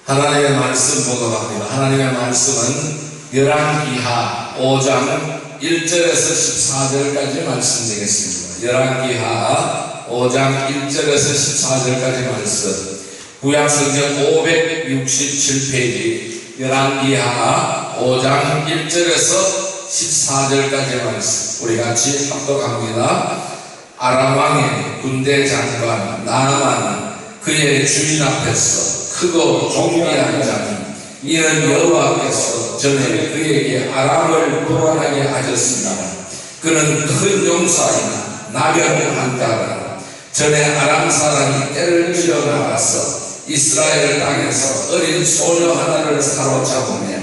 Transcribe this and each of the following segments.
하나님의 말씀 보도록 합니다. 하나님의 말씀은 열왕기하 5장 1절에서 14절까지 말씀드리겠습니다. 열왕기하 5장 1절에서 14절까지 말씀, 구약성경 567페이지 열왕기하 5장 1절에서 14절까지 말씀 우리 같이 합독합니다. 아람 왕의 군대 장관 나아만은 그의 주인 앞에서 크고 존귀한 자니 이는 여호와께서 전에 그에게 아람을 구원하게 하셨습니다. 그는 큰 용사이나 나병한자라. 전에 아람 사람이 떼를 지어 나가서 이스라엘 땅에서 어린 소녀 하나를 사로잡으며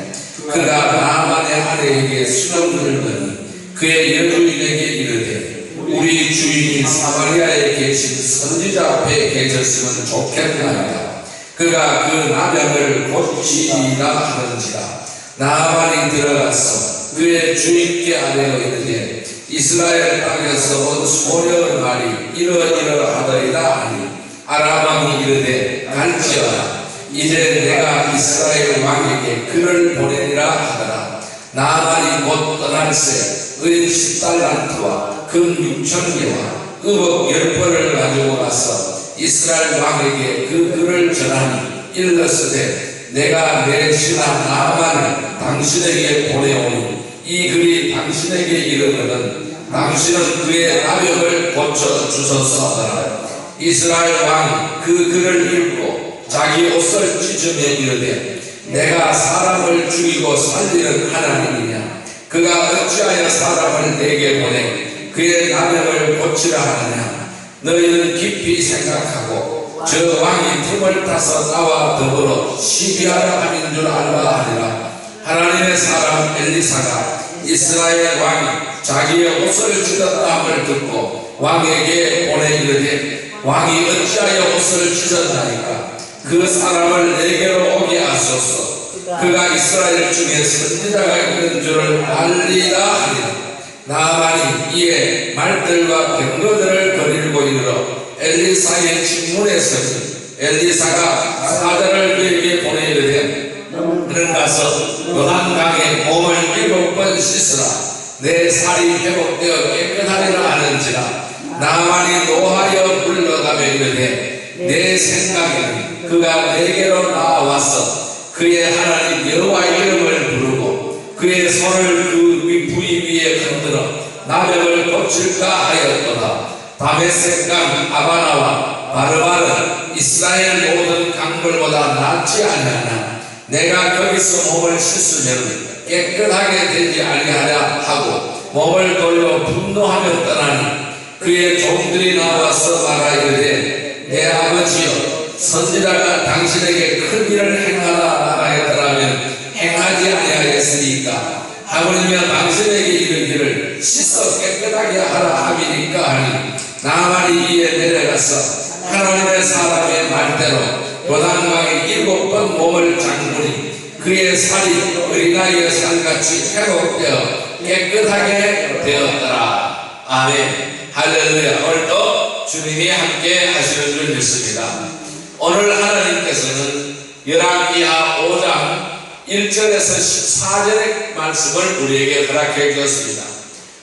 그가 나아만의 아내에게 수령들을 거는 그의 여주인에게 이르되 우리 주인이 사마리아에 계신 선지자 앞에 계셨으면 좋겠나이다. 그가 그 나병을 고치리라 하는지라. 나아만이 들어가서 그의 주인께 아뢰어 이르되 이스라엘 땅에서 온 소녀의 말이 이러이러하더이다 하니 아람 왕이 이르되 갈지어다. 이제 내가 이스라엘 왕에게 그를 보내리라 하더라. 나아만이 곧 떠날새 은 10달란트와 금 6,000개와 의복 10벌을 가지고 가서 이스라엘 왕에게 그 글을 전하니 일렀으되 내가 내 신하 나아만을 당신에게 보내오니 이 글이 당신에게 이르거든 당신은 그의 나병을 고쳐주소서 하더라. 이스라엘 왕이 그 글을 읽고 자기 옷을 찢으며 이르되 내가 사람을 죽이고 살리는 하나님이냐. 그가 어찌하여 사람을 내게 보내 그의 나병을 고치라 하느냐. 너희는 깊이 생각하고 저 왕이 틈을 타서 나와 더불어 시기하려 함인 줄 알라 하리라. 하나님의 사람 엘리사가 이스라엘 왕이 자기의 옷을 찢었다함을 듣고 왕에게 보내 이르되 왕이 어찌하여 옷을 찢었나이까. 그 사람을 내게로 오게 하소서. 그가 이스라엘 중에 선지자가 있는 줄을 알리라 하리라. 나아만이 이에 말들과 병거들을 거닐고 이르러 엘리사의 침문에 서니 엘리사가 사자를 그에게 보내 이르되 그는 가서 요단강에 몸을 7번 씻으라. 내 살이 회복되어 깨끗하리라 하는지라. 나아만이 노하여 불러가며 이르되 내 생각에는 그가 내게로 나와서 그의 하나님 여호와 이름을 부르고 그의 손을 그 부위 위에 흔들어 나병을 고칠까 하였도다. 다메섹 강 아바나와 바르바는 이스라엘 모든 강물보다 낫지 아니하나 내가 거기서 몸을 씻으면 깨끗하게 되지 아니하랴 하고 몸을 돌려 분노하며 떠나니 그의 종들이 나와서 말하이르되 내 아버지여 선지자가 당신에게 큰 일을 행하라 말하였더라면 행하지 아니하였으니까 하물며 당신에게 이르기를 씻어 깨끗하게 하라 함이니까 하니 나아만이 이에 내려가서 하나님의 사람의 말대로 요단강에 7번 몸을 잠그니 그의 살이 어린아이의 살같이 회복되어 깨끗하게 되었더라. 아멘. 할렐루야. 오늘도 주님이 함께 하시는 줄 믿습니다. 오늘 하나님께서는 열왕기하 5장 1절에서 14절의 말씀을 우리에게 허락해 주었습니다.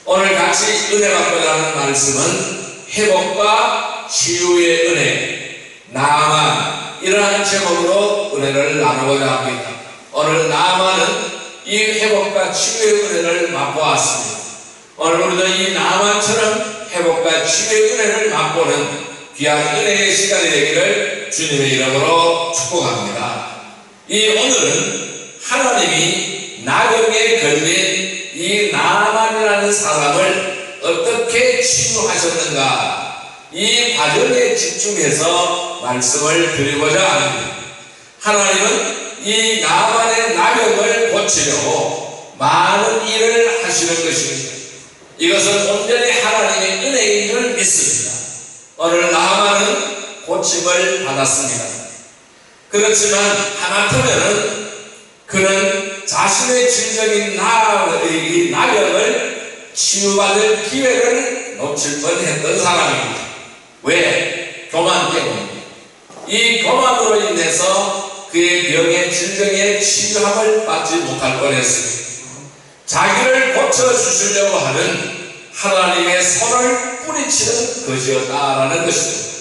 오늘 같이 은혜 받고자 하는 말씀은 회복과 치유의 은혜, 나아만, 이러한 제목으로 은혜를 나누고자 합니다. 오늘 나아만은 이 회복과 치유의 은혜를 맛보았습니다. 오늘 우리도 이 나아만처럼 회복과 치유의 은혜를 맛보는 귀한 은혜의 시간이 되기를 주님의 이름으로 축복합니다. 이 오늘은 하나님이 나병에 걸린 이 나아만이라는 사람을 어떻게 치유하셨는가, 이 과정에 집중해서 말씀을 드리고자 합니다. 하나님은 이 나아만의 나병을 고치려고 많은 일을 하시는 것입니다. 이것은 온전히 하나님의 은혜인 줄 믿습니다. 오늘 나아만은 고침을 받았습니다. 그렇지만 하마터면은 그는 자신의 진정인 이 나병을 치유받을 기회를 놓칠 뻔했던 사람입니다. 왜? 교만 때문입니다. 이 교만으로 인해서 그의 병에 질병에 치유함을 받지 못할 뻔했습니다. 자기를 고쳐주시려고 하는 하나님의 손을 뿌리치는 것이었다라는 것입니다.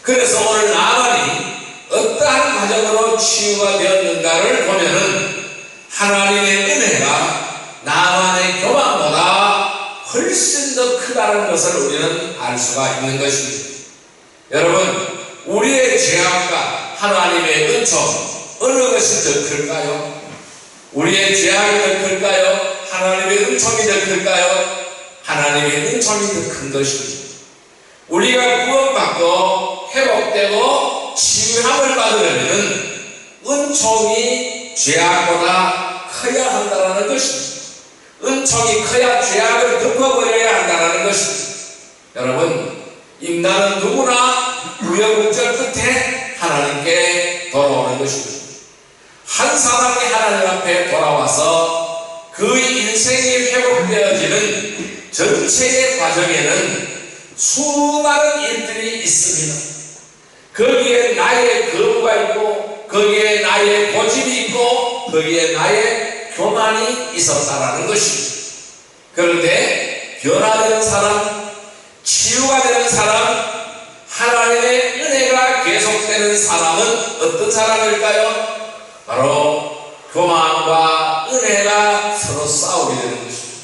그래서 오늘 나만이 어떠한 과정으로 치유가 되었는가를 보면은 하나님의 은혜가 나만의 교만보다 훨씬 더 크다는 것을 우리는 알 수가 있는 것입니다. 여러분, 우리의 죄악과 하나님의 은총 어느 것이 더 클까요? 우리의 죄악이 더 클까요? 하나님의 은총이 더 클까요? 하나님의 은총이 더 큰 것입니다. 우리가 구원받고 회복되고 치유함을 받으려면 은총이 죄악보다 커야 한다는 것입니다. 은총이 커야 죄악을 덮어버려야 한다는 것입니다. 여러분, 인간은 누구나 우여곡절 끝에 하나님께 돌아오는 것입니다. 한 사람이 하나님 앞에 돌아와서 그 인생이 회복되어지는 전체의 과정에는 수많은 일들이 있습니다. 거기에 나의 거부가 있고, 거기에 나의 고집이 있고, 거기에 나의 교만이 있었다라는 것입니다. 그런데 변화되는 사람, 치유가 되는 사람, 하나님의 은혜가 계속되는 사람은 어떤 사람일까요? 바로 교만과 은혜가 서로 싸우게 되는 것입니다.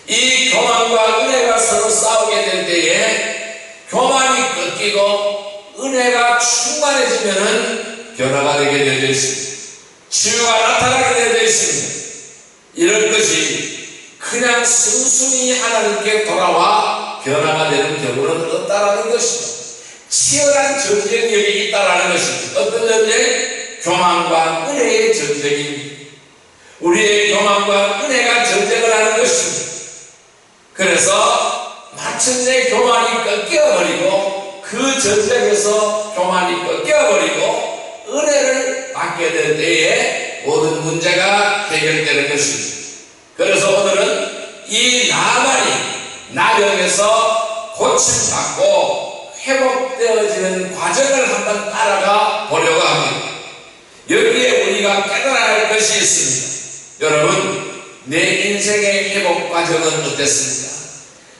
이 교만과 은혜가 서로 싸우게 될 때에 교만이 꺾이고 은혜가 충만해지면은 변화가 되게 되어 있습니다. 치유가 나타나게 되어 있습니다. 이런 것이 그냥 순순히 하나님께 돌아와 변화가 되는 경우는 없다라는 것입니다. 치열한 전쟁력이 있다라는 것입니다. 어떤 전쟁? 교만과 은혜의 전쟁입니다. 우리의 교만과 은혜가 전쟁을 하는 것입니다. 그래서 마침내 교만이 꺾여버리고 그 전쟁에서 교만이 꺾여버리고 은혜를 받게 될 때에 모든 문제가 해결되는 것입니다. 그래서 오늘은 이 나만이 나병에서 고침받고 회복되어지는 과정을 한번 따라가 보려고 합니다. 여기에 우리가 깨달아야 할 것이 있습니다. 여러분, 내 인생의 회복 과정은 어땠습니까?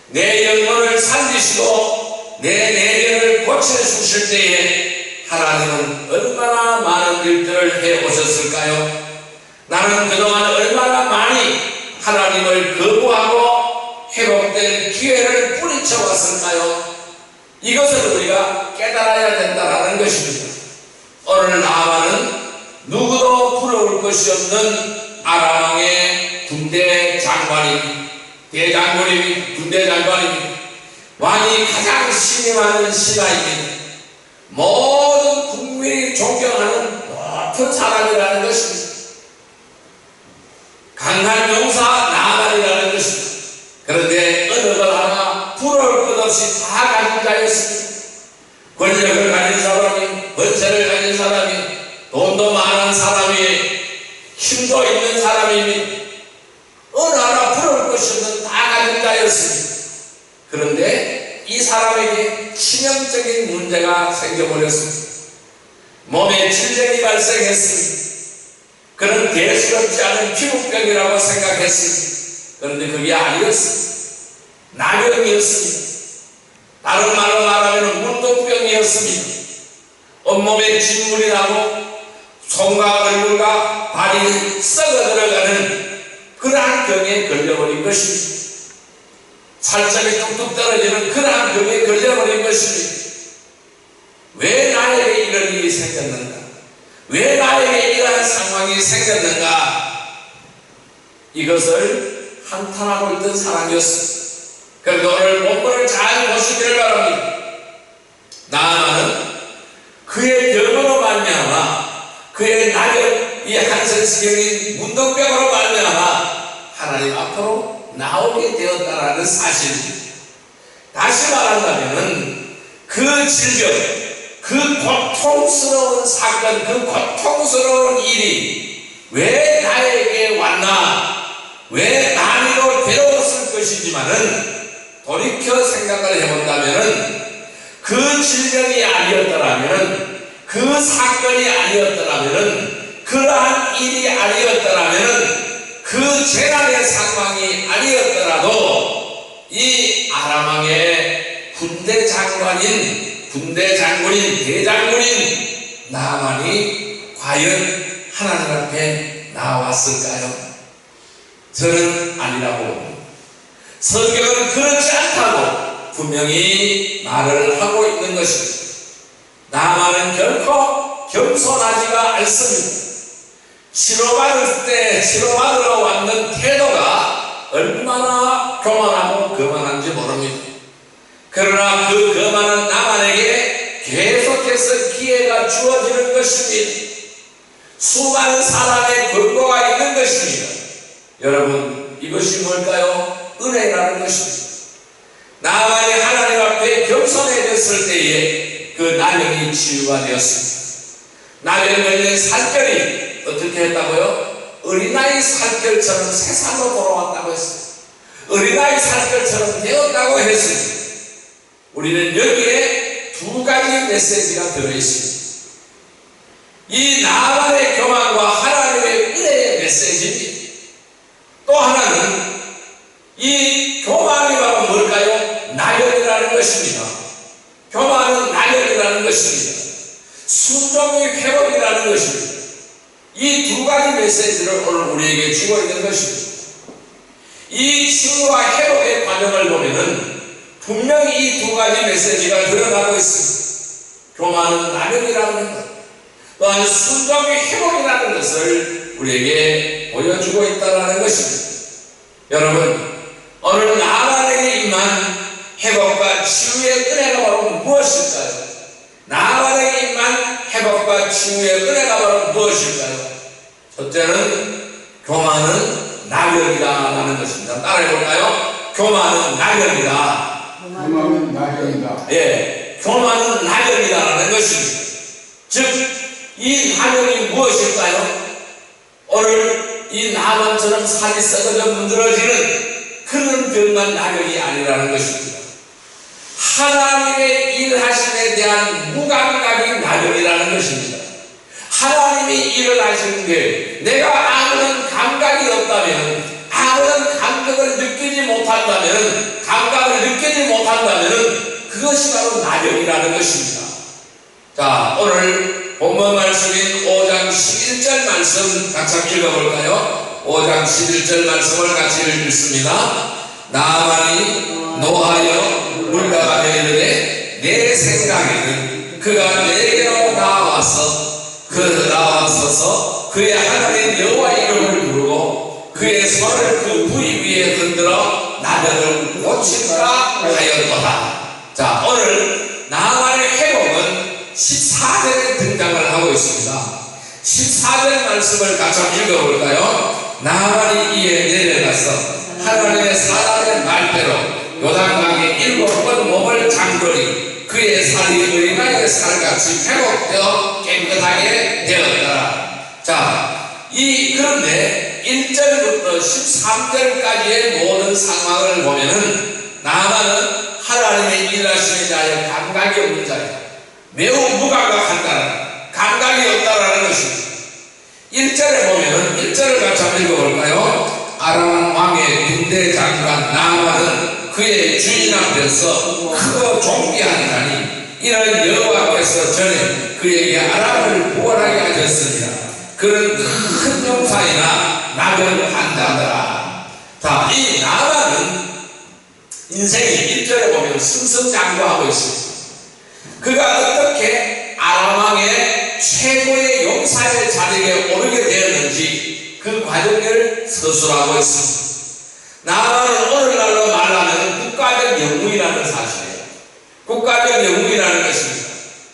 내 영혼을 살리시고 내 내면을 고쳐주실 때에 하나님은 얼마나 많은 일들을 해오셨을까요? 나는 그동안 얼마나 많이 하나님을 거부하고 회복될 기회를 뿌리쳐왔을까요? 이것을 우리가 깨달아야 된다는 것입니다. 오늘 나만은 누구도 부러울 것이 없는 아람왕의 군대 장관입니다. 대장군입니다. 군대 장관입니다. 왕이 가장 신임하는 신하입니다. 모든 국민이 존경하는 높은 사람이라는 것입니다. 강한 용사 나만이라는 것입니다. 그런데 어느 것 하나 부러울 것 없이 다 가진 자였습니다. 권력을 가진 사람이, 권세를 가진 사람이, 돈도 많은 사람이, 힘도 있는 사람이 어느 하나 부러울 것이 없는 다 가진 자였습니다. 그런데 이 사람에게 치명적인 문제가 생겨버렸습니다. 몸에 질병이 발생했습니다. 그는 대수롭지 않은 피부병이라고 생각했습니다. 그런데 그게 아니었습니다. 나병이었습니다. 다른 말로 말하면 문둥병이었습니다. 온몸에 진물이 나고 손과 얼굴과 발이 썩어 들어가는 그러한 병에 걸려버린 것입니다. 살점이 뚝뚝 떨어지는 그러한 병에 걸려버린 것입니다. 왜 나에게 이런 일이 생겼는가? 왜 나에게 이러한 상황이 생겼는가? 이것을 한탄하고 있던 사람이었습니다. 그런데 오늘 본문을 잘 보시기를 바랍니다. 나아만은 그의 병으로 말미암아 그의 나병, 이 한센스경인 문둥병으로 말미암아 하나님 앞으로 나오게 되었다라는 사실입니다. 다시 말한다면 그 질병, 그 고통스러운 사건, 그 고통스러운 일이 왜 나에게 왔나? 왜 난이도 괴로웠을 것이지만은 돌이켜 생각을 해본다면은 그 질병이 아니었더라면 그 사건이 아니었더라면은, 그러한 일이 아니었더라면은, 그 재난의 상황이 아니었더라도 이 아람왕의 군대 장군인 대장군인 나만이 과연 하나님 앞에 나왔을까요? 저는 아니라고 봅니다. 성경은 그렇지 않다고 분명히 말을 하고 있는 것입니다. 나만은 결코 겸손하지가 않습니다. 치료받으러 왔는 태도가 얼마나 교만하고 거만한지 모릅니다. 그러나 그 거만한 나만에게 계속해서 기회가 주어지는 것입니다. 수많은 사람의 권고가 있는 것입니다. 여러분, 이것이 뭘까요? 은혜라는 것입니다. 나만이 하나님 앞에 겸손해졌을 때에 그 나병이 치유가 되었습니다. 나병 걸린 살결이 어떻게 했다고요? 어린아이 살결처럼 세상으로 돌아왔다고 했어요. 어린아이 살결처럼 되었다고 했습니다. 우리는 여기에 두 가지 메시지가 들어있습니다. 이 나만의 교만과 하나님의 은혜의 메시지입니다. 또 하나는 이 교만이 바로 뭘까요? 나경이라는 것입니다. 교만은 나경이라는 것입니다. 순종이 회복이라는 것입니다. 이 두 가지 메시지를 오늘 우리에게 주고 있는 것입니다. 이 치유와 회복의 과정을 보면은 분명히 이 두 가지 메시지가 드러나고 있습니다. 교만은 나경이라는 것, 또한 순종이 회복이라는 것을 우리에게 보여주고 있다는 것입니다. 여러분, 오늘 나만에게 임한 회복과 치유의 은혜가 바로 무엇일까요? 나만에게 임한 회복과 치유의 은혜가 바로 무엇일까요? 첫째는 교만은 낙엽이다 라는 것입니다. 따라해볼까요? 교만은 낙엽이다. 교만은 낙엽이다. 예, 교만은 낙엽이다 라는 것입니다. 즉, 이 낙엽이 무엇일까요? 오늘 이 나만처럼 살이 썩어져 문드러지는 그런 병만 낙엽이 아니라는 것입니다. 하나님의 일하심에 대한 무감각이 낙엽이라는 것입니다. 하나님이 일을 하시는데 내가 아무런 감각이 없다면, 아무런 감각을 느끼지 못한다면, 그것이 바로 낙엽이라는 것입니다. 자, 오늘 본문 말씀인 5장 11절 말씀 같이 읽어볼까요? 5장 11절 말씀을 같이 읽습니다. 나만이 노하여 물러가며 이르되 내 생각에는 그가 내게로 나와서서 그의 하나님 여호와 이름을 부르고 그의 손을 그 부위 위에 흔들어 나병을 고칠까 하였도다. 자, 오늘 나만의 회복은 14절에 등장을 하고 있습니다. 14절 말씀을 같이 읽어볼까요? 나만이 이에 내려가서 하나님의 사람의 말대로 요단강에 7번 몸을 잠그리 그의 살이 어린아이의 살같이 회복되어 깨끗하게 되었더라. 자, 그런데 1절부터 13절까지의 모든 상황을 보면은 나만은 하나님의 일하심에 대하여 감각이 없는 자이다. 매우 무감각한다는, 감각이 없다라는 것입니다. 1절에 보면은 1절을 같이 한번 읽어볼까요? 아람 왕의 군대 장관 나만은 그의 주인 앞에서 크고 존귀하니라니 이는 여호와께서 전에 그에게 아람을 구원하게 하셨습니다. 그는 큰 용사이나 낙을 한다더라. 자, 이 나만은 인생이 1절에 보면 승승장구하고 있습니다. 그가 어떻게 아람 왕의 최고의 용사의 자리에 오르게 되었는지 그 과정을 서술하고 있습니다. 나만은 오늘날로 말하면 국가적 영웅이라는 사실이에요. 국가적 영웅이라는 것입니다.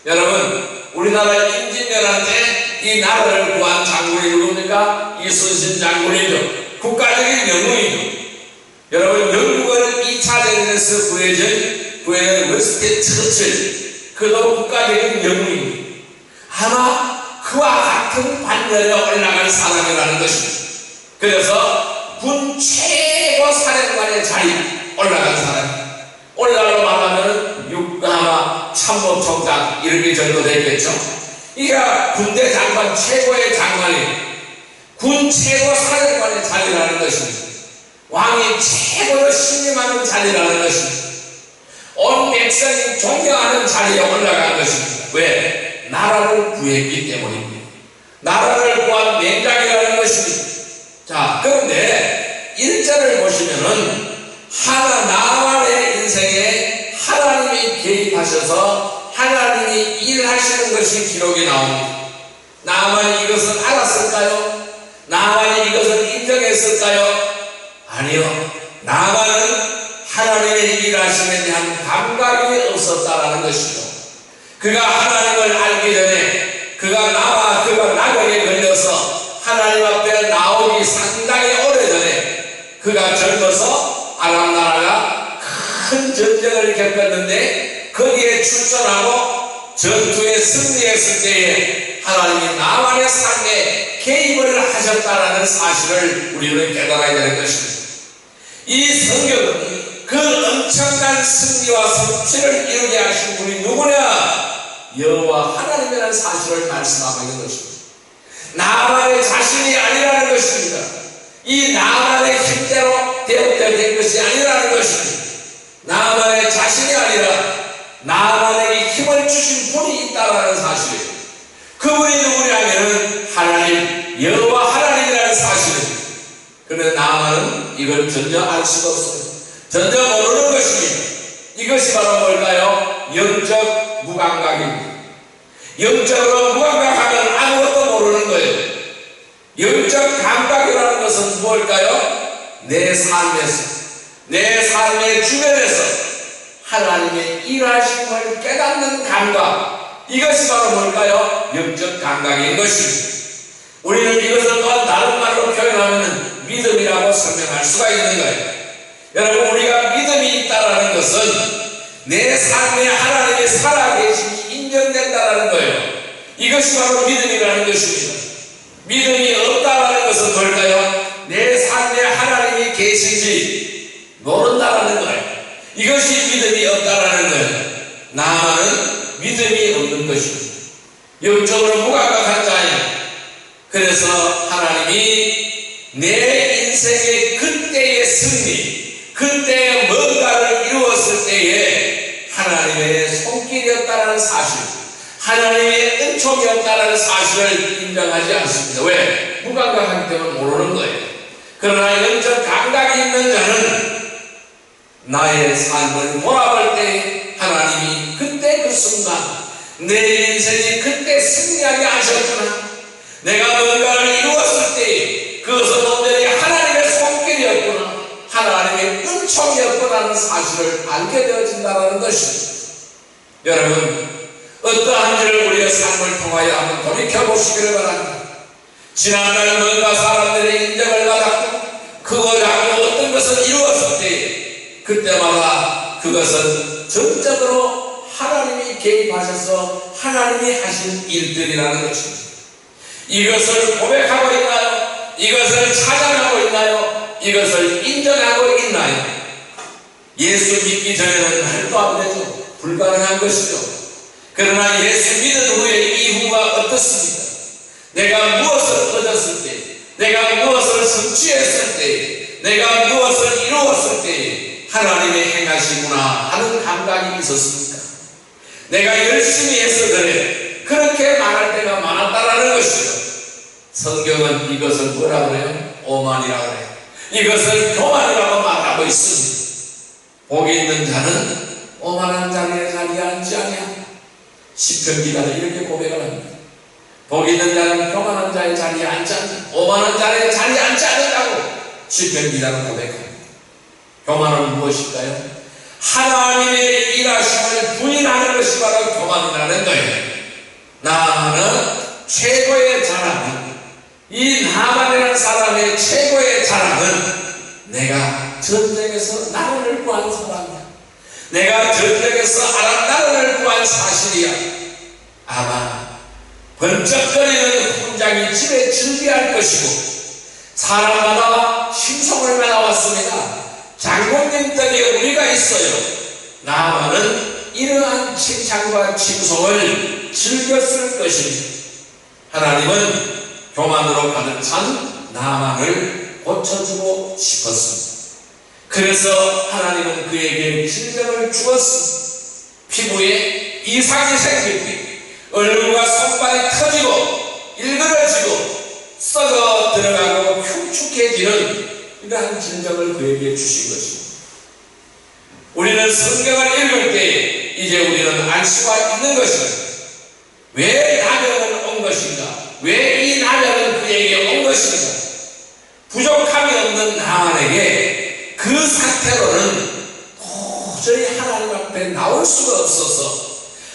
여러분, 우리나라 임진왜란 때 이 나라를 구한 장군이 누굽니까? 이순신 장군이죠. 국가적인 영웅이죠. 여러분, 영국을 2차 대전에서 구해낸 웨스트 처칠, 그도 국가적인 영웅입니다. 아마 그와 같은 반열에 올라갈 사람이라는 것입니다. 그래서 군 최고 사령관의 자리에 올라간 사람, 오늘날로 말하면 아마 참모총장 이렇게 정도 되겠죠. 이가 군대 장관 최고의 장관이 군 최고 사령관의 자리라는 것입니다. 왕이 최고로 신임하는 자리라는 것입니다. 온 백성이 존경하는 자리에 올라간 것입니다. 왜? 나라를 구했기 때문입니다. 나라를 구한 맹장이라는 것입니다. 자, 그런데 1절을 보시면은 나만의 인생에 하나님이 개입하셔서 하나님이 일하시는 것이 기록이 나옵니다. 나만이 이것을 알았을까요? 나만이 이것을 인정했을까요? 아니요. 나만은 하나님의 일하심에 대한 감각이 없었다라는 것이죠. 그가 하나님을 알기 전에 그가 낙원에 걸려서 하나님 앞에 나오기 상당히 오래전에 그가 젊어서 아람 나라가 큰 전쟁을 겪었는데 거기에 출전하고 전투에 승리했을 때에 하나님이 나만의 삶에 개입을 하셨다라는 사실을 우리는 깨달아야 되는 것입니다. 이 성경은 그 엄청난 승리와 성취를 이루게 하신 분이 누구냐? 여호와 하나님이라는 사실을 말씀하고 있는 것입니다. 나만의 자신이 아니라는 것입니다. 이 나만의 힘대로 되었던 것이 아니라는 것입니다. 나만의 자신이 아니라 나만에게 힘을 주신 분이 있다는 사실이에요. 그분이 누구냐면은 하나님, 여호와 하나님이라는 사실입니다. 그런데 나만은 이걸 전혀 알 수가 없어요. 전혀 모르는 것입니다. 이것이 바로 뭘까요? 영적 무감각입니다. 영적으로 무감각하면 아무것도 모르는 거예요. 영적 감각이라는 것은 무엇일까요? 내 삶에서, 내 삶의 주변에서 하나님의 일하심을 깨닫는 감각, 이것이 바로 뭘까요? 영적 감각인 것입니다. 우리는 이것을 또한 다른 말로 표현하면 믿음이라고 설명할 수가 있는 거예요. 여러분, 우리가 믿음이 있다는 것은 내 삶에 하나님의 살아계심이 인정된다는 거예요. 이것이 바로 믿음이라는 것입니다. 믿음이 없다는 것은 뭘까요? 내 삶에 하나님이 계시지 모른다는 거예요. 이것이 믿음이 없다는 거예요. 나만은 믿음이 없는 것입니다. 영적으로 무감각한 자예요. 그래서 하나님이 내 인생의 그때의 승리, 그때의 뭔가를 이루었을 때에 하나님의 손길이었다는 사실, 하나님의 은총이었다는 사실을 인정하지 않습니다. 왜? 무감각하기 때문에 모르는 거예요. 그러나 영적 감각이 있는 자는 나의 삶을 돌아볼 때 하나님이 그때 그 순간 내 인생이 그때 승리하게 하셨구나, 내가 뭔가를 이루었을 때 그것은 온전히 하나님의 손길이었구나, 하나님의 은총이었구나는 사실을 알게 되어진다는 것입니다. 여러분, 어떠한 일을 우리의 삶을 통하여 한번 돌이켜보시기를 바랍니다. 지난날 뭔가 사람들의 인정을 받았고 그것하고 어떤 것을 이루었을 때 그때마다 그것은 전적으로 하나님이 개입하셔서 하나님이 하신 일들이라는 것입니다. 이것을 고백하고 있나요? 이것을 찬양하고 있나요? 이것을 인정하고 있나요? 예수 믿기 전에는 말도 안 되죠. 불가능한 것이죠. 그러나 예수 믿은 후에 이후가 어떻습니까? 내가 무엇을 얻었을 때, 내가 무엇을 성취했을 때, 내가 무엇을 이루었을 때 하나님의 행하시구나 하는 감각이 있었습니까? 내가 열심히 해서 그래, 그렇게 말할 때가 많았다라는 것이죠. 성경은 이것을 뭐라 그래요? 오만이라고 그래요. 이것을 교만이라고 말하고 있습니다. 복이 있는 자는 오만한 자리에 자리에 앉지 아니하냐. 시편 기자는 이렇게 고백을 합니다. 복이 있는 자는 교만한 자의 자리에 앉지 않는다. 오만한 자의 자리에 앉지 않는다고 시편 기자는 고백합니다. 교만은 무엇일까요? 하나님의 일하심을 부인하는 것이 바로 교만이라는 거예요. 나는 최고의 자랑은, 이 나만이라는 사람의 최고의 자랑은 내가 전쟁에서 나라를 구한 사람이야. 내가 전쟁에서 나라를 구한 사실이야. 아마 번쩍거리는 훈장이 집에 준비할 것이고 사람마다 칭송을 받아왔습니다. 장군님 덕에 우리가 있어요. 나만은 이러한 칭찬과 칭송을 즐겼을 것입니다. 하나님은 교만으로 가득 찬 나만을 고쳐주고 싶었습니다. 그래서 하나님은 그에게 질병을 주었습니다. 피부에 이상이 생기고 얼굴과 손발이 터지고 일그러지고 썩어 들어가고 흉측해지는 이러한 질병을 그에게 주신 것입니다. 우리는 성경을 읽을 때 이제 우리는 알 수가 있는 것입니다. 왜 나병은 온 것인가? 왜 이 나병은 그에게 온 것인가? 부족함이 없는 나만에게 그 상태로는 도저히 하나님 앞에 나올 수가 없어서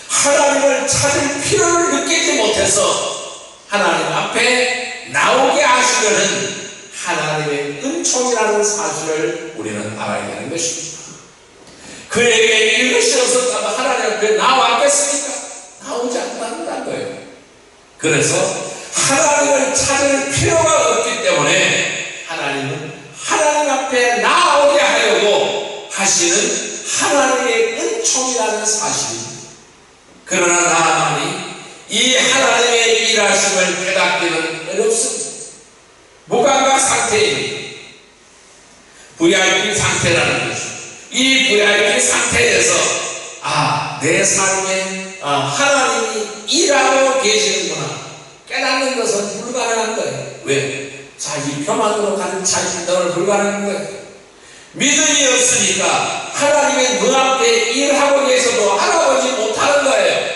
하나님을 찾을 필요를 느끼지 못해서 하나님 앞에 나오게 하시려는 하나님의 은총이라는 사실을 우리는 알아야 되는 것입니다. 그에게 이것이 없었다면 하나님 앞에 나왔겠습니까? 나오지 않는다는 거예요. 그래서 하나님을 찾을 필요가 없기 때문에 하나님은 하나님 앞에 나오게 하려고 하시는 하나님의 은총이라는 사실입니다. 그러나 나만이 이 하나님의 일하심을 깨닫기는 어렵습니다. 무감각 상태입니다. VIP 상태라는 것입니다. 이 VIP 상태에서 내 삶에 하나님이 일하고 계시는구나 깨닫는 것은 불가능한 거예요. 왜? 자기 교만으로 가득 차신 때문에 불가능한 거예요. 믿음이 없으니까 하나님의 눈앞에 일하고 계셔도 알아보지 못하는 거예요.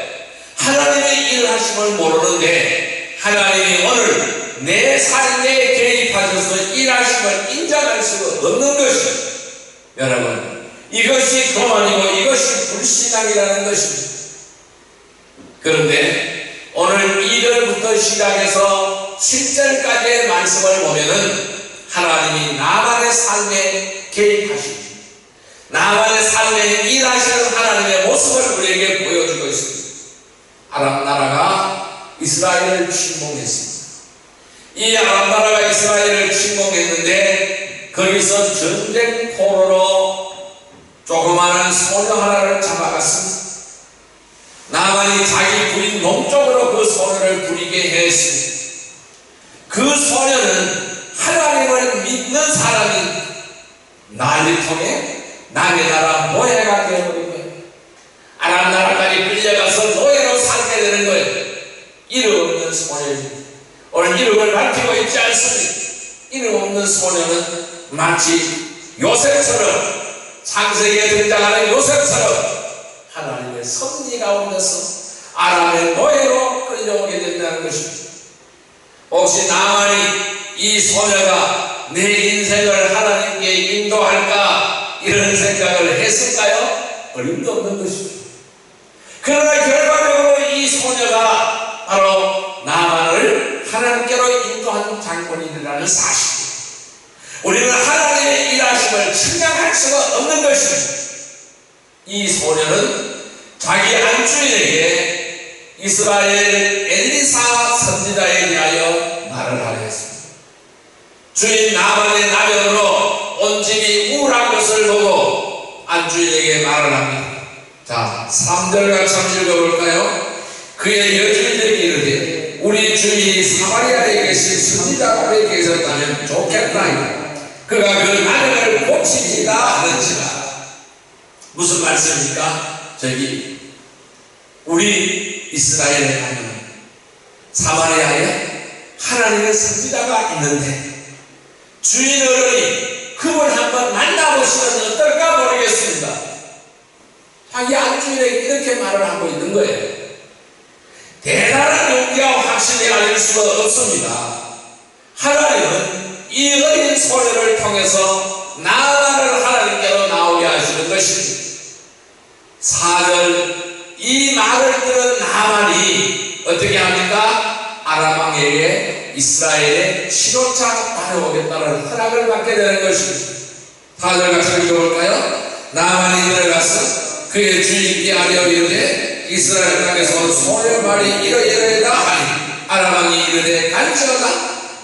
하나님의 일하심을 모르는데 하나님이 오늘 내 삶에 개입하셔서 일하심을 인정할 수가 없는 것입니다. 여러분, 이것이 교만이고 이것이 불신앙이라는 것입니다. 그런데 오늘 2절부터 시작해서 7절까지의 말씀을 보면은 하나님이 나만의 삶에 개입하십니다. 나만의 삶에 일하시는 하나님의 모습을 우리에게 보여주고 있습니다. 아람 나라가 이스라엘을 침공했습니다. 이 아람 나라가 이스라엘을 침공했는데 거기서 전쟁 포로로 조그마한 소녀 하나를 잡아갔습니다. 나만이 자기 부인 몸쪽으로 그 소녀를 부리게 했습니다. 그 소녀는 하나님을 믿는 사람이 난리통에 남의 나라 노예가 되어버린 거예요. 아람 나라까지 끌려가서 노예로 살게 되는 거예요. 이름 없는 소녀입니다. 오늘 이름을 밝히고 있지 않습니다. 이름 없는 소녀는 마치 요셉처럼 창세기에 등장하는 요셉처럼 하나님의 섭리 가운데서 아람의 노예로 끌려오게 된다는 것입니다. 혹시 나만이 이 소녀가 내 인생을 하나님께 인도할까 이런 생각을 했을까요? 어림도 없는 것입니다. 그러나 결과적으로 이 소녀가 바로 나만을 하나님께로 인도한 장본인이라는 사실입니다. 우리는 하나님의 일하심을 측량할 수가 없는 것입니다. 이 소녀는 자기 안주인에게 이스라엘 엘리사 선지자에 대하여 말을 하려 했습니다. 주인 나만의 나병으로 온 집이 우울한 것을 보고 안주인에게 말을 합니다. 자, 3절 같이 한번 읽어볼까요? 그의 여주인에게 이르되 우리 주인이 사마리아에 계신 선지자가 계셨다면 좋겠나이다. 그가 그 나병을 고치리라 하는지라. 무슨 말씀입니까? 저기 우리 이스라엘에 가면 사마리아에 하나님의 선지자가 있는데 주인 어른이 그걸 한번 만나보시면 어떨까 모르겠습니다. 자기 안주인에게 이렇게 말을 하고 있는 거예요. 대단한 용기와 확신이 아닐 수가 없습니다. 하나님은 이 어린 소녀를 통해서 나만을 하나님께로 나오게 하시는 것입니다. 4절 이 말을 들은 나만이 어떻게 합니까? 아람 왕에게 이스라엘의 치료차 다녀오겠다는 허락을 받게 되는 것입니다. 4절 같이 읽어볼까요? 나만이 들어가서 그의 주인께 아뢰어 이르되 이스라엘 땅에서 온 소녀 말이 이러이러하다 하니 아람 왕이 이르되 간지어다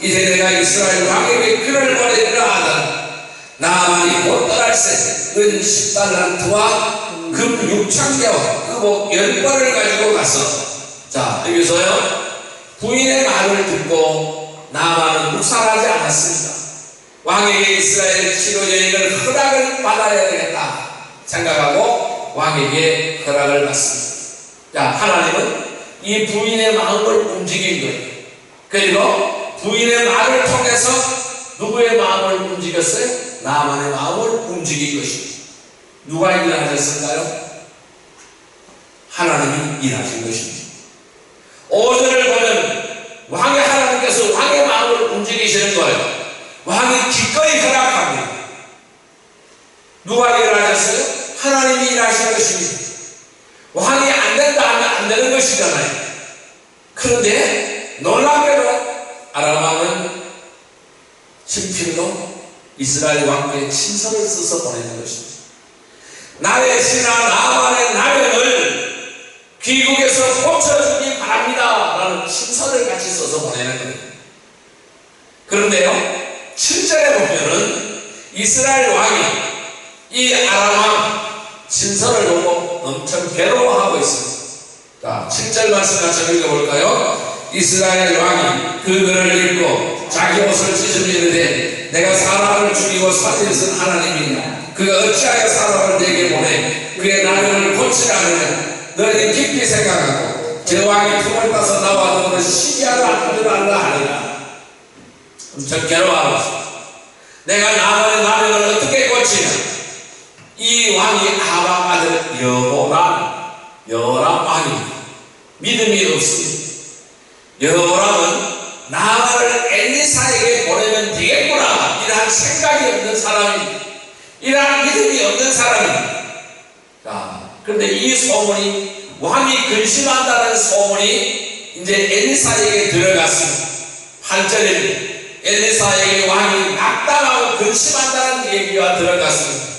이제 내가 이스라엘 왕에게 그를 보내리라 하더라. 나만이 못 떠날새 은 10달란트와 금 6,000개와 그복 10벌을 가지고 가서 자, 여기서요, 부인의 말을 듣고 나만은 묵살하지 않았습니다. 왕에게 이스라엘 치료 여행을 허락을 받아야 되겠다 생각하고 왕에게 허락을 받습니다. 자, 하나님은 이 부인의 마음을 움직인 거예요. 그리고 부인의 말을 통해서 누구의 마음을 움직였어요? 나만의 마음을 움직인 것입니다. 누가 일하셨을까요? 하나님이 일하신 것입니다. 5절을 보면 왕의 하나님께서 왕의 마음을 움직이시는 거예요. 왕이 기꺼이 허락합니다. 누가 일하셨어요? 하나님이 일하신 것입니다. 왕이 안 된다 하면 안 되는 것이잖아요. 그런데 놀랍게도 아람 왕은 친필로 이스라엘 왕국에 친서를 써서 보내는 것입니다. 나의 신하 나만의 나병을 귀국에서 고쳐주기 바랍니다 라는 친서를 같이 써서 보내는 거예요. 그런데요, 7절에 보면은 이스라엘 왕이 이 아람 왕 친서를 보고 엄청 괴로워하고 있습니다. 자, 7절 말씀 같이 읽어볼까요? 이스라엘 왕이 그 글을 읽고 자기 옷을 찢으며 이르되 내가 사람을 죽이고 살리신 하나님이냐, 그가 어찌하여 사람을 내게 보내 그의 나병을 고치라느냐. 너희는 깊이 생각하고 제 왕이 품을 따서 나와 너를 시기하라 하느라 하리라. 엄청 괴로워하고 있습니다. 내가 나만의 나병을 어떻게 고치냐. 이 왕이 아방 아들 여호람 왕입니다. 믿음이 없습니다. 여호람은 나만을 엘리사에게 보내면 되겠구나 이러한 생각이 없는 사람입니다. 이러한 믿음이 없는 사람입니다. 자, 그런데 이 소문이, 왕이 근심한다는 소문이 이제 엘리사에게 들어갔습니다. 8절에 엘리사에게 왕이 낙담하고 근심한다는 얘기가 들어갔습니다.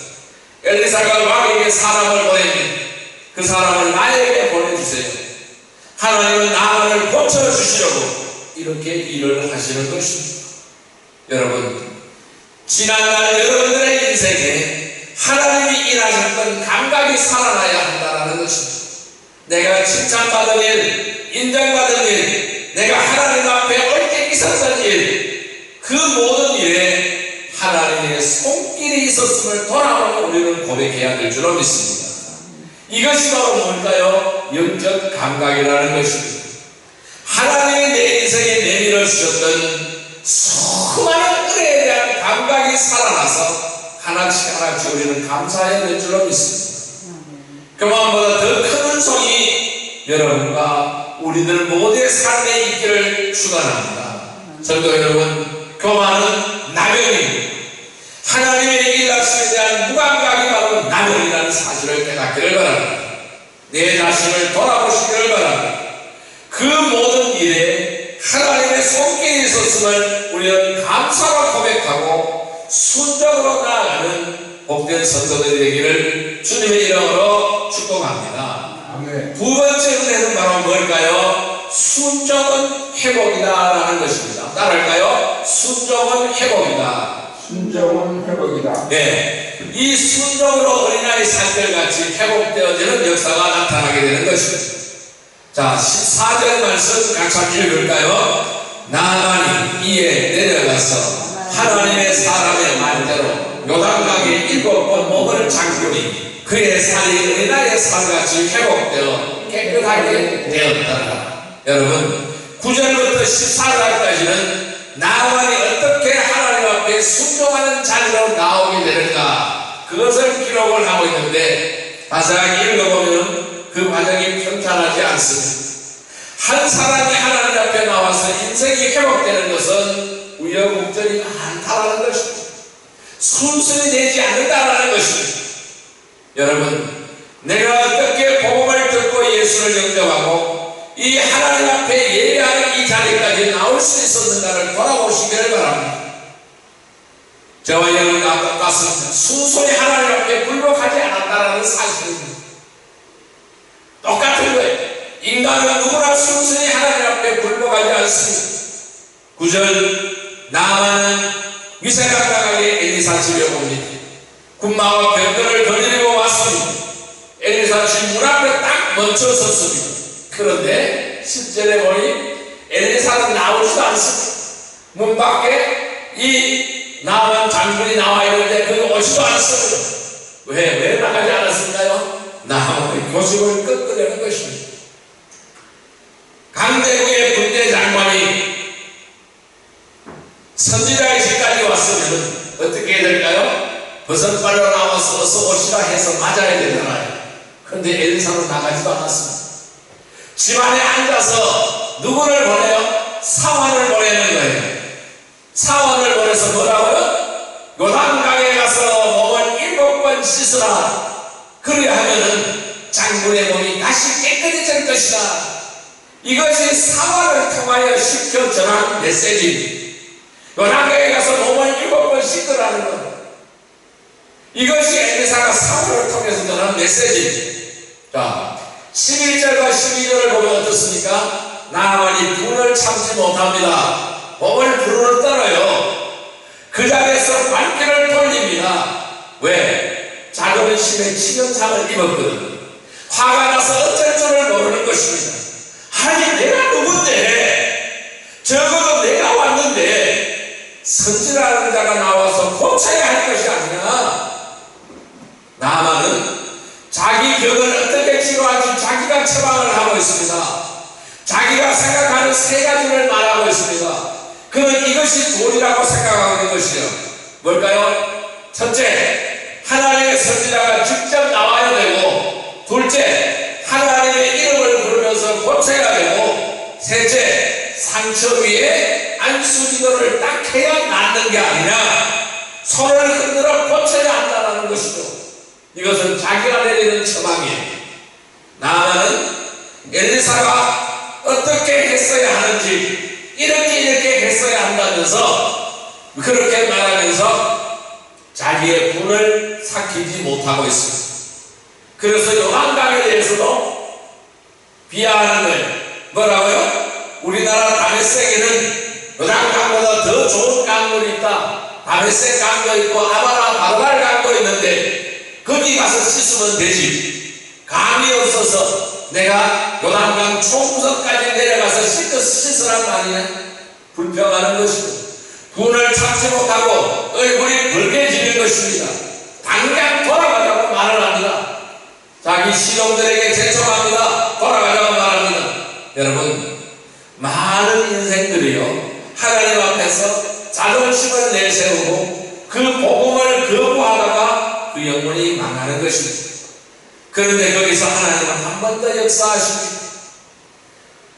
엘리사가 왕에게 사람을 보내면 그 사람을 나에게 보내주세요. 하나님은 나만을 고쳐주시려고 이렇게 일을 하시는 것입니다. 여러분, 지난날 여러분들의 인생에 하나님이 일하셨던 감각이 살아나야 한다는 것입니다. 내가 칭찬받은 일, 인정받은 일, 내가 하나님 앞에 옳게 있었던 일, 그 모든 일에 하나님의 손길이 있었음을 돌아보고 우리는 고백해야 될 줄로 믿습니다. 이것이 바로 뭘까요? 영적 감각이라는 것입니다. 하나님이 내 인생에 내밀어 주셨던 수많은 은혜에 대한 감각이 살아나서 하나씩 우리는 감사해야 될 줄로 믿습니다. 그만보다 더 큰 은총이 여러분과 우리들 모두의 삶에 있기를 축원합니다. 성도 여러분, 그 많은 나병입니다. 하나님의 일하심에 대한 무감각이 바로 나병이라는 사실을 깨닫기를 바랍니다. 내 자신을 돌아보시기를 바랍니다. 그 모든 일에 하나님의 손길이 있었음을 우리는 감사로 고백하고 순종으로 나아가는 복된 성도들이 되기를 주님의 이름으로 축복합니다. 아멘. 두 번째 은혜는 바로 뭘까요? 순종은 회복이다 라는 것입니다. 따라할까요? 순종은 회복이다. 순종은 회복이다. 네, 이 순종으로 어린아이 산들같이 회복되어지는 역사가 나타나게 되는 것입니다. 자, 14절 말씀 같이 한번 읽을까요? 나만이 이에 내려가서 하나님의 사람의 말대로 요단강에 7번 몸을 잠그니 그의 살이 어린아이의 살같이 회복되어 깨끗하게 되었다. 여러분, 9절부터 14절까지는 나만이 어떻게 하나님 앞에 순종하는 자리로 나오게 되는가, 그것을 기록을 하고 있는데 자세하게 읽어보면 그 과정이 평탄하지 않습니다. 한 사람이 하나님 앞에 나와서 인생이 회복되는 것은 우여곡절이 많다라는 것입니다. 순순히 되지 않는다라는 것입니다. 여러분, 내가 어떻게 복음을 듣고 예수를 영접하고 이 하나님 앞에 예배하는 이 자리까지 나올 수 있었는가를 돌아보시기를 바랍니다. 저와 여러분과 똑같습니다. 순순히 하나님 앞에 굴복하지 않았다라는 사실입니다. 똑같은 거예요. 인간은 누구나 순순히 하나님 앞에 굴복하지 않습니다. 9절, 나만은 위생각각하게 엘리사 집에 옵니다. 군마와 병거를 거느리고 왔습니다. 엘리사 집 문 앞에 딱 멈춰 섰습니다. 그런데 10절에 보니 엘리사는 나오지도 않습니다. 문 밖에 이 나만 장군이 나와 있는데 그가 오지도 않습니다. 왜 나가지 않았을까요? 나만의 고집을 꺾으려는 것입니다. 강대국의 군대 장관이 선지자의 집까지 왔으면 어떻게 해야 될까요? 버선발로 나와서 어서 오시라 해서 맞아야 되잖아요. 그런데 엘리사는 나가지도 않았습니다. 집안에 앉아서 누구를 보내요? 사환을 보내는 거예요. 사환을 보내서 뭐라고요? 요단강에 가서 몸을 7번 씻으라. 그래야 하면은 장군의 몸이 다시 깨끗해질 것이다. 이것이 사환을 통하여 시켜 전한 메시지입니다. 요단강에 가서 몸을 7번 씻으라는 것. 이것이 엘리사가 사환을 통해서 전한 메시지입니다. 자, 11절과 12절을 보면 어떻습니까? 나만이 분을 참지 못합니다. 몸을 부르르 떨어요. 그 자리에서 발길을 돌립니다. 왜? 자존심에 치명상을 입었거든요. 화가 나서 어쩔 줄을 모르는 것입니다. 아니 내가 누군데, 적어도 내가 왔는데 선지라는 자가 나와서 고쳐야 할 것이 아니냐. 나만은 자기 병을 어떻게 치료할지 자기가 처방을 하고 있습니다. 자기가 생각하는 세 가지를 말하고 있습니다. 그는 이것이 도리라고 생각하고 있는 것이요. 뭘까요? 첫째, 하나님의 선지자가 직접 나와야 되고, 둘째, 하나님의 이름을 부르면서 고쳐야 되고, 셋째, 상처 위에 안수기도를 딱 해야 낫는 게 아니라 손을 흔들어 고쳐야 한다는 것이죠. 이것은 자기가 내리는 처방이에요. 나아만은 엘리사가 어떻게 했어야 하는지 이렇게 했어야 한다면서 그렇게 말하면서 자기의 분을 삭히지 못하고 있습니다. 그래서 요한강에 대해서도 비하하는 거예요. 뭐라고요? 우리나라 다메섹에는 요단강보다 더 좋은 강물이 있다. 다메섹 강도 있고 아마나 바르갈 강도 있는데 거기 가서 씻으면 되지. 감이 없어서 내가 요단강 총구석까지 내려가서 씻으란 말이냐? 불평하는 것입니다. 분을 참지 못하고 얼굴이 붉게지는 것입니다. 당장 돌아가자고 말을 합니다. 자기 신혼들에게 제청합니다. 돌아가자고 말합니다. 여러분, 많은 인생들이요 하나님 앞에서 자존심을 내세우고 그 복음을 거부하다가 그 영혼이 망하는 것입니다. 그런데 거기서 하나님은 한 번 더 역사하십니다.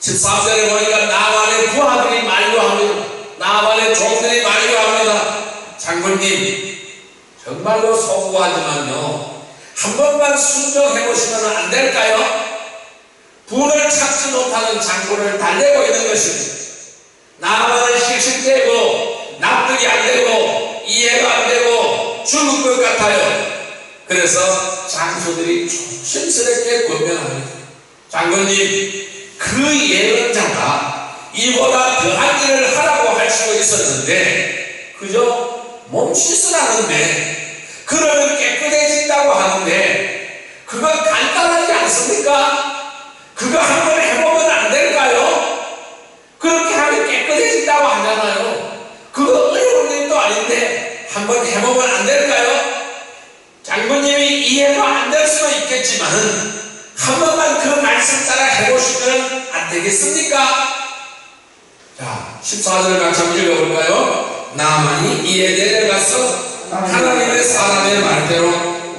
13절에 보니까 나만의 부하들이 만류합니다. 나만의 종들이 만류합니다. 장군님, 정말로 소구하지만요 한 번만 순종해보시면 안 될까요? 분을 참지 못하는 장군을 달래고 있는 것입니다. 나만은 씩씩대고 납득이 안 되고 이해가 안 되고 죽을 것 같아요. 그래서 장수들이 조심스럽게 권면합니다. 장군님, 그 예언자가 이보다 더한 일을 하라고 할 수 있었는데 그저 몸 씻으라는데 그러면 깨끗해진다고 하는데 그거 간단하지 않습니까? 그거 한번 해보면 안 될까요? 그렇게 하면 깨끗해진다고 하잖아요. 그거 어려운 일도 아닌데 한번 해보면 안 될까요? 장군님이 이해가 안 될 수도 있겠지만 한 번만 그 말씀 따라 해보시면 안 되겠습니까? 자, 14절 같이 한번 읽어볼까요? 나만이 이에 내려가서 하나님의 사람의 말대로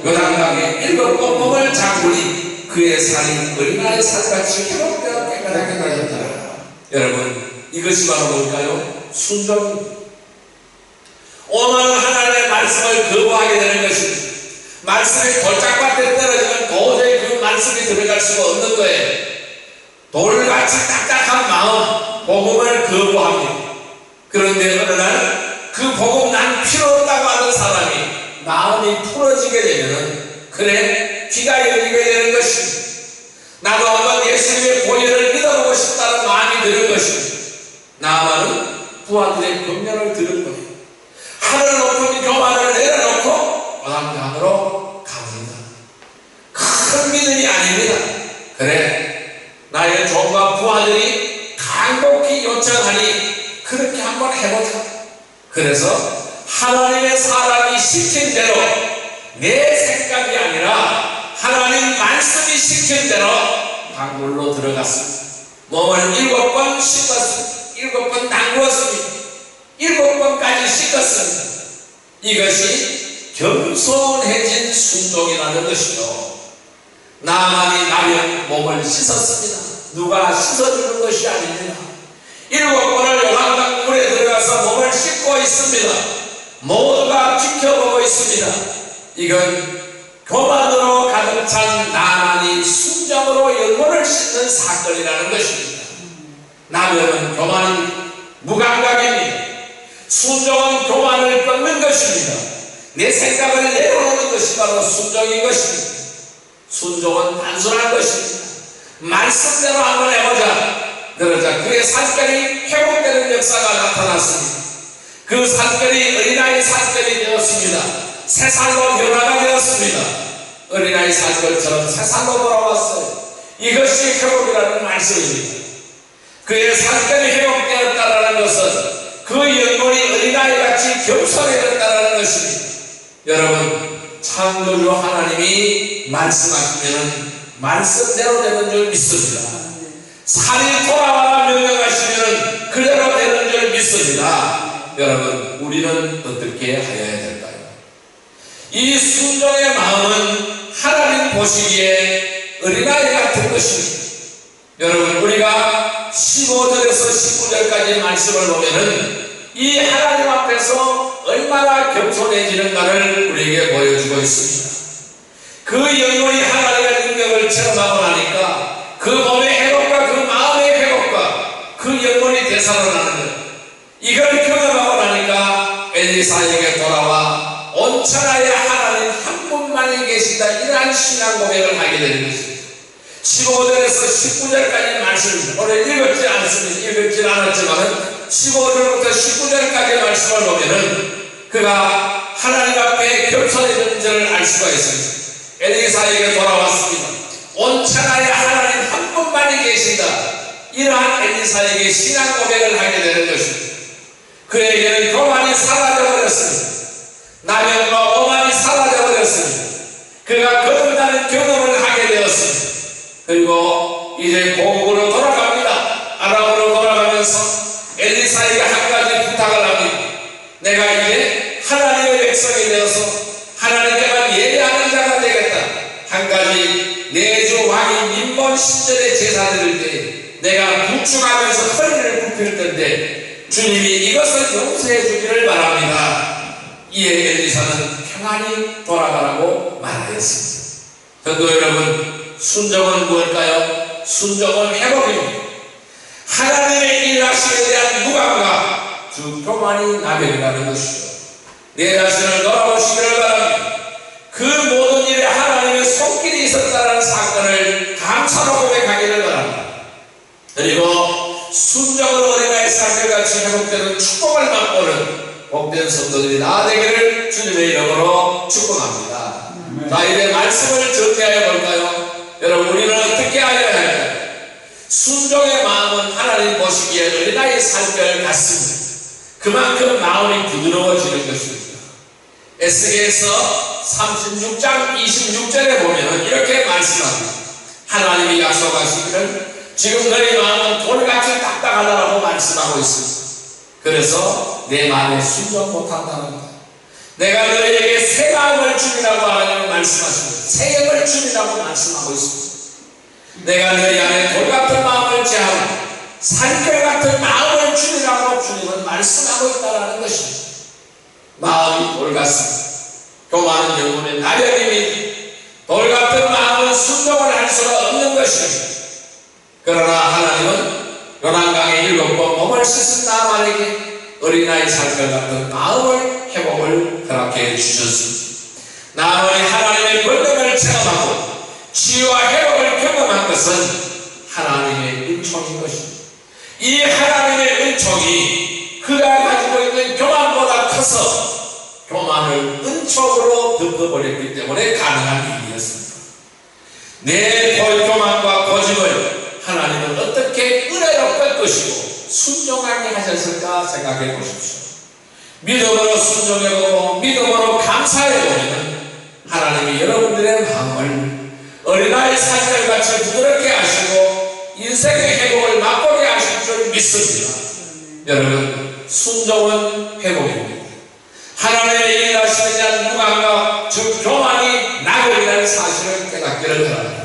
요단강에 7번 몸을 잠그니 그의 살이 어린아이 살같이 회복되어 깨끗하게 가졌다. 여러분, 이것이 바로 뭘까요? 순종입니다. 오늘 하나님의 말씀을 거부하게 되는 것입니다. 말씀이 돌짝밭에 떨어지면 도저히 그 말씀이 들어갈 수가 없는 거예요. 돌같이 딱딱한 마음, 복음을 거부합니다. 그런데 어느 날 그 복음 난 필요 없다고 하는 사람이 마음이 풀어지게 되면 그래, 귀가 열리게 되는 것입니다. 나도 한번 예수님의 보혈을 믿어보고 싶다는 마음이 드는 것입니다. 나만은 부하들의 권면을 들은 거예요. 하늘 높은 교만을 내려놓고 요단강으로 갑니다. 큰 믿음이 아닙니다. 그래, 나의 종과 부하들이 요청하니 그렇게 한번 해보자. 그래서 하나님의 사람이 시킨 대로, 내 생각이 아니라 하나님 말씀이 시킨 대로 강물로 들어갔습니다. 몸을 7번 씻었습니다. 7번 담그었습니다. 7번까지 씻었습니다. 이것이 겸손해진 순종이라는 것이요, 나만이 남의 몸을 씻었습니다. 누가 씻어주는 것이 아닙니다. 7번을 요한강 물에 들어가서 몸을 씻고 있습니다. 모두가 지켜보고 있습니다. 이건 교만으로 가득 찬 나만이 순종으로 영혼을 씻는 사건이라는 것입니다. 남은 교만은 무감각입니다. 순종은 교만을 끊는 것입니다. 내 생각을 내려놓는 것이 바로 순종인 것입니다. 순종은 단순한 것입니다. 말씀대로 한번 해보자. 그러자 그의 산결이 회복되는 역사가 나타났습니다. 그 산결이 어린아이 산결이 되었습니다. 새 살로 변화가 되었습니다. 어린아이 산결처럼 새 살로 돌아왔어요. 이것이 회복이라는 말씀입니다. 그의 산결이 회복되었다는 것은 그 영혼이 어린아이같이 겸손해졌다는 것입니다. 여러분, 창조주 하나님이 말씀하시면 말씀대로 되는 줄 믿습니다. 산이 돌아와라 명령하시면 그대로 되는 줄 믿습니다. 여러분, 우리는 어떻게 하여야 될까요? 이 순종의 마음은 하나님 보시기에 어린아이 같은 것입니다. 여러분, 우리가 15절에서 19절까지 말씀을 보면은 이 하나님 앞에서 얼마나 겸손해지는가를 우리에게 보여주고 있습니다. 그 영혼이 하나님의 능력을 체험하고 나니까 그 몸의 회복과 그 마음의 회복과 그 영혼이 되살아나는 것, 이걸 경험하고 나니까 엘리사에게 돌아와 온천하에 하나님 한 분만이 계시다, 이러한 신앙 고백을 하게 되는 것입니다. 15절에서 19절까지 말씀입니다. 오늘 읽지 않았지만 15절부터 19절까지 말씀을 보면은 그가 하나님 앞에 겸손해진 줄을 알 수가 있습니다. 엘리사에게 돌아왔습니다. 온천하에 하나님 한 분만이 계신다, 이러한 엘리사에게 신앙 고백을 하게 되는 것입니다. 그에게는 교만이 사라져버렸습니다. 나면과 오만이 사라져버렸습니다. 그가 거듭나는 경험을 하게 되었습니다. 그리고 이제 고국으로 돌아갑니다. 아람으로 돌아가면서 엘리사에게 한 가지 부탁을 합니다. 내가 이제 하나님의 백성이 되어서 하나님께만 예배하는 자가 되겠다. 한 가지, 내주 왕이 민본 신전에 제사 드릴 때 내가 부축하면서 허리를 굽힐 텐데 주님이 이것을 용서해 주기를 바랍니다. 이에 엘리사는 평안히 돌아가라고 말하였습니다. 성도 여러분, 순종은 무엇일까요? 순종은 회복입니다. 하나님의 일하심에 대한 무감각, 즉 교만이 나병이라는 것이죠. 내 자신을 돌아보시기를 바랍니다. 그 모든 일에 하나님의 손길이 있었다는 사건을 감사로 고백하기를 바랍니다. 그리고 순종으로 어린아이 사슬같이 회복되는 축복을 맛보는 복된 성도들이 다 되기를 주님의 이름으로 축복합니다. 자, 이제 말씀을 정리하여 볼까요? 여러분, 우리는 어떻게 하여야 할까요? 순종의 마음은 하나님 보시기에 어린아이 살결 같습니다. 그만큼 마음이 부드러워지는 것입니다. 에스겔서 36장 26절에 보면 이렇게 말씀합니다. 하나님이 약속하시기를 지금 너희 마음은 돌같이 딱딱하다라고 말씀하고 있습니다. 그래서 내 마음에 순종 못한다는 것, 내가 너희에게 새 마음을 주리라고 하나님은 말씀하십니다. 새 영을 주리라고 말씀하고 있습니다. 내가 너희 안에 돌같은 마음을 제하고 산결같은 마음을 주리라고 주님은 말씀하고 있다는 것입니다. 마음이 돌같습니다. 교만은 영혼의 나병입니다. 돌같은 마음은 순종을 할 수가 없는 것입니다. 그러나 하나님은 요단강에 7번 몸을 씻은 나만에게 어린아이 살결 같은 마음을 회복을 허락해 주셨습니다. 나만이 하나님의 권능을 체험하고 치유와 회복을 경험한 것은 하나님의 은총인 것입니다. 이 하나님의 은총이 그가 가지고 있는 교만보다 커서 교만을 은총으로 덮어버렸기 때문에 가능한 일이었습니다. 내 교만과 고집을 하나님은 어떻게 은혜로 꺾으시고 순종하게 하셨을까 생각해 보십시오. 믿음으로 순종해보고 믿음으로 감사해보면 하나님이 여러분들의 마음을 어린아이 산들같이 부드럽게 하시고 인생의 회복을 맛보게 하실 줄 믿습니다. 여러분, 순종은 회복입니다. 하나님의 일하시는 자는 무감각, 즉 교만이 낙업이라는 사실을 깨닫기를 바랍니다.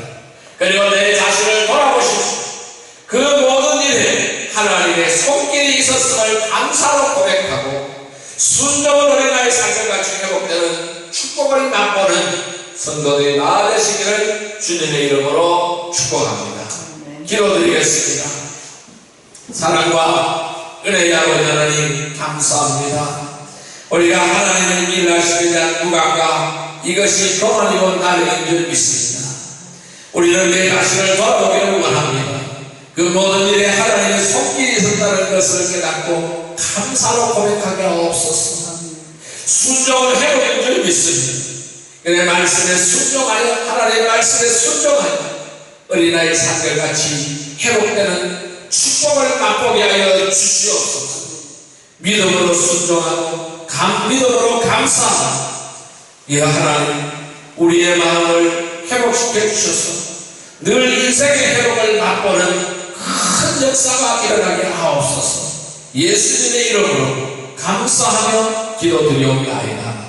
그리고 내 자신을 돌아보십시오. 그 모든 일에 하나님의 손길이 있었음을 감사로 고백하고 순종을 어린아이 산들같이 회복되는 축복을 맛보는 성도들이 다 되시기를 주님의 이름으로 축복합니다. 기도드리겠습니다. 사랑과 은혜의 아버지 하나님 감사합니다. 우리가 하나님을 일하시기 위한 무감각, 이것이 교만이고 나름인 줄 믿습니다. 우리는 내 자신을 돌아보기를 원합니다. 그 모든 일에 하나님의 손길이 있었다는 것을 깨닫고 감사로 고백하게 하옵소서. 순종을 해오는 줄 믿습니다. 그의 말씀에 순종하여 하나님의 말씀에 순종하여 어린아이 산들같이 회복되는 축복을 맛보게 하여 주시옵소서. 믿음으로 순종하고 믿음으로 감사하고 이 하나님 우리의 마음을 회복시켜 주셔서 늘 인생의 회복을 맛보는 큰 역사가 일어나게 하옵소서. 예수님의 이름으로 감사하며 기도드리옵나이다.